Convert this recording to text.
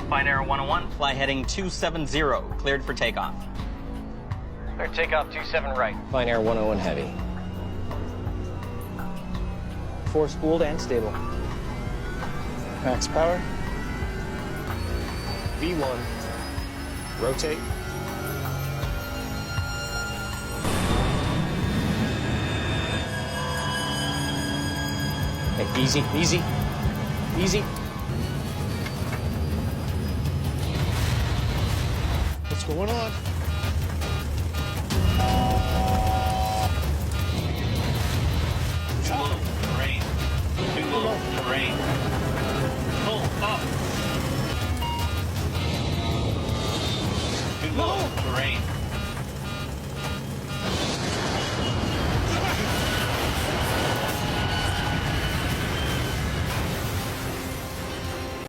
Flight Air 101, fly heading 270, cleared for takeoff. Clear takeoff 27 right. Fine Air 101 heavy. 4 spooled and stable. Max power. V1. Rotate. Hey, easy, easy, easy. What's going on? Too low for rain. Too low for rain.